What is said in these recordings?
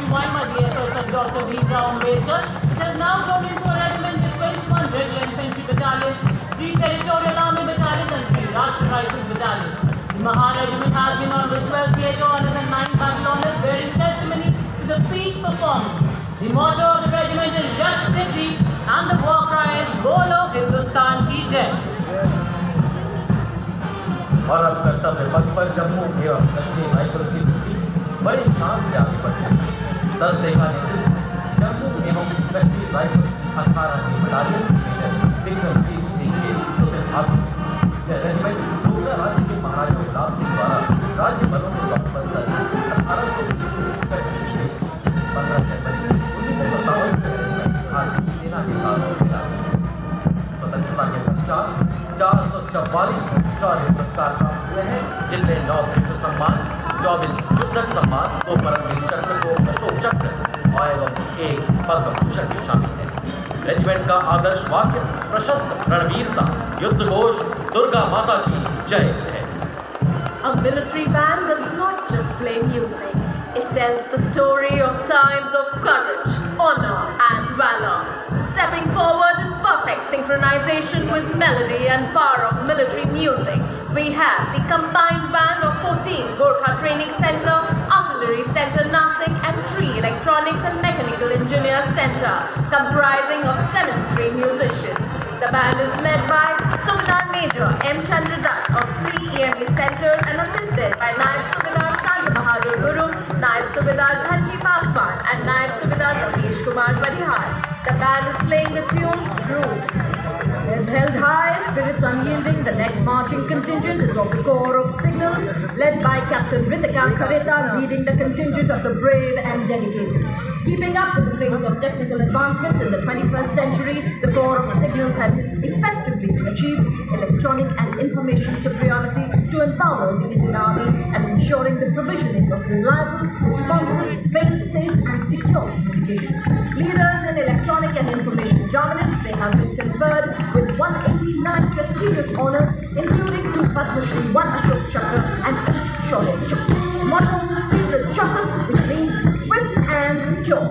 41 by the efforts of Dr. Bhimrao Ambedkar, it has now grown into a regiment with 21 regular infantry battalions, 3 territorial army battalions and 3 Rashtriya Rifles battalions. The Maha Regiment has been on ritual theatre honors and 9 battle honors, bearing testimony to the peak performance. The motto of the regiment is Just Siddhi and the war cry is Bolo Hindustan Ki Jai. और अब कर्तव्य पथ पर जम्मू एवं Kashmir rifle की बड़ी शान से आगे बढ़ी। 10 देखा नेतृत्व जम्मू एवं कश्मीर राइफल 18 बटालियन विक्रमजीत सिंह के सुविधात्मक यह रेजिमेंट पूरा राज्य के महाराजा गुलाब सिंह द्वारा राज्य बलों में वापस 15 जनवरी 1957 भारतीय सेना के साथ मिला। स्वतंत्रता के पश्चात 444 शौर्य पुरस्कार प्राप्त हुए हैं, जिनमें 9 विश्व सम्मान, 24 शुभ्रत सम्मान, 2 परमवीर चक्र, 2 अशोक चक्र और एवं 1 पद्म भूषण भी शामिल है। रेजिमेंट का आदर्श वाक्य प्रशस्त रणवीरता युद्ध घोष दुर्गा माता की जय है। A military band does not just play music. It tells the story of times of courage, honor and valor. Stepping forward in perfect synchronization with melody and power of military music, we have the combined band of 14 Gorkha Training Center, Artillery Center Nasik and 3 Electronics and Mechanical Engineers Center, comprising of 73 musicians. The band is led by Subedar Major M. Chandra Dutt of 3 EME centers and assisted by Naib Subedar Sandhu Bahadur Guru, Naib Subedar Dhanji Paswan and Naib Subedar Ramesh Kumar Badihar. The band is playing the tune Groove. Heads held high, spirits unyielding, the next marching contingent is of the Corps of Signals, led by Captain Ritika Kareta, leading the contingent of the brave and dedicated. Keeping up with the pace of technical advancements in the 21st century, the Corps of Signals has effectively achieved electronic and information superiority to empower the Indian Army and ensuring the provisioning of reliable, responsive, fail-safe and secure communication. Leaders in electronic and information dominance, they have been conferred with 189 prestigious honors, including 2 Padma Shri, 1 Ashok Chakra and 8 Shaurya Chakra. Motto is the Chakas, which means swift and secure.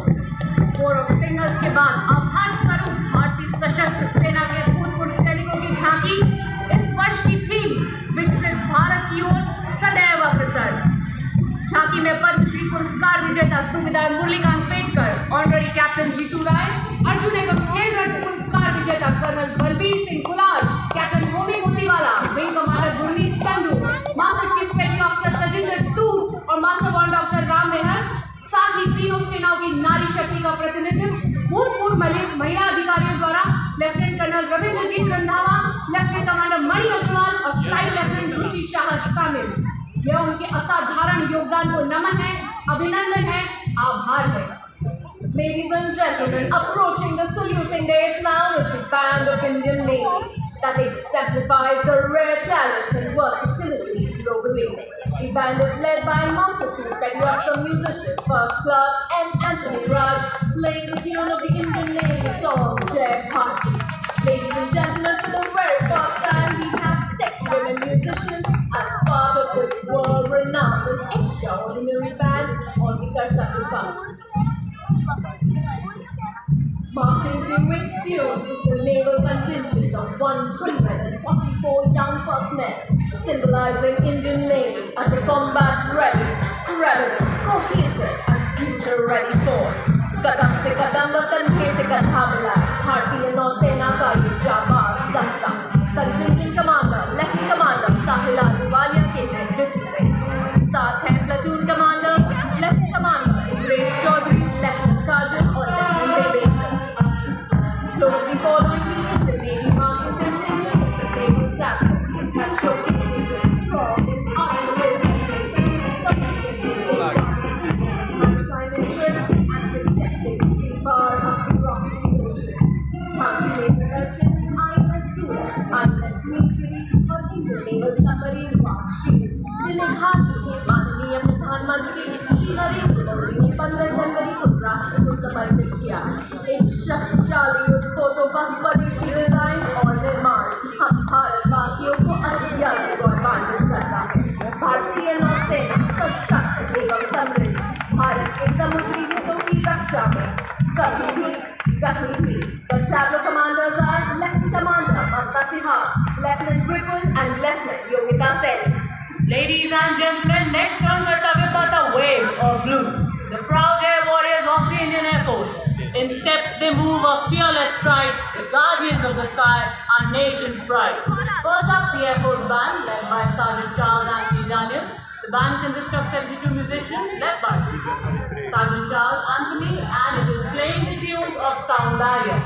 Corps of Signals के बाद अब हर स्वरूप भारतीय सशस्त्र सेना के भूतपूर्व सैनिकों की झांकी। इस वर्ष की थीम विकसित भारत की ओर सदैव अग्रसर। झांकी में पद्मश्री पुरस्कार विजेता सूबेदार मुरलीकांत पेटकर, ऑनररी कैप्टन जीतू राय, अर्जुन एवं खेल रत्न पुरस्कार विजेता colonel Balbir Singh Kular, captain Homi Motiwala, wing commander Gurmeet Sandhu, master chief petty officer Tajinder Sood और master command officer Ram Mehar, साथ ही तीनों सेनाओं की नारी शक्ति का प्रतिनिधित्व भूतपूर्व महिला अधिकारियों द्वारा lieutenant colonel Ravindrajit Randhawa, lieutenant commander Mani Agarwal और फ्लाइट लेफ्टिनेंट रुचि शाह शामिल। यह उनके असाधारण योगदान को नमन है, अभिनंदन है, आभार है। Ladies and gentlemen, approaching the saluting days now is the band of Indian Navy that exemplifies the rare talent and versatility globally. The band is led by Master Chief Petty Officer musician First Class M. Anthony Raj, playing the tune of the Indian Navy song Jai Bharti. Ladies and gentlemen, for the very first time, we have 6 women musicians as part of this world-renowned and extraordinary band on the Kartaki Path. Marching to its tunes is the naval contingent of 144 young personnel, symbolizing Indian Navy as a combat-ready, relevant, cohesive and future-ready force. कदम से कदम तनखे से कदम मिला भारतीय नौसेना का ये जाबाज दस्ता। Contingent commander lieutenant commander Sahil Ahluwalia के नेतृत्व में, साथ हैं platoon commander lieutenant commander Indresh Chaudhary, lieutenant sergeant और lieutenant Devendra. Closely following the Navy marching contingent of the naval staff have showcased its strong and unrelenting माननीय प्रधानमंत्री श्री नरेंद्र मोदी ने 15 जनवरी को राष्ट्र को समर्पित किया। एक शक्तिशाली युद्ध तो बस स्वदेशी डिजाइन और निर्माण हम भारतवासियों को अत्यंत गौरवान्वित करता है। भारतीय नौसेना सशक्त एवं समृद्ध भारत के समुद्री सुरक्षा में कहीं भी The tableau commanders are Lieutenant Commander Mamta Sinha, Lieutenant Ripple and Lieutenant Yogita Sen. Ladies and gentlemen, next on Kartavya Pata wave of blue, the proud air warriors of the Indian Air Force. In steps they move a fearless stride, the guardians of the sky, our nation's pride. First up, the Air Force Band, led by Sergeant Charles Anthony Daniel. The band consists of 72 musicians, led by Sergeant Charles Anthony, and it is playing the tunes of Sound Barrier.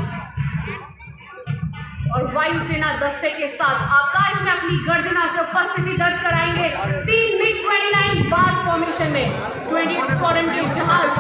और वायुसेना दस्ते के साथ आकाश में अपनी गर्जना से उपस्थिति दर्ज कराएंगे 3 MiG-29 बास फॉर्मेशन में 20 फॉरेन के जहाज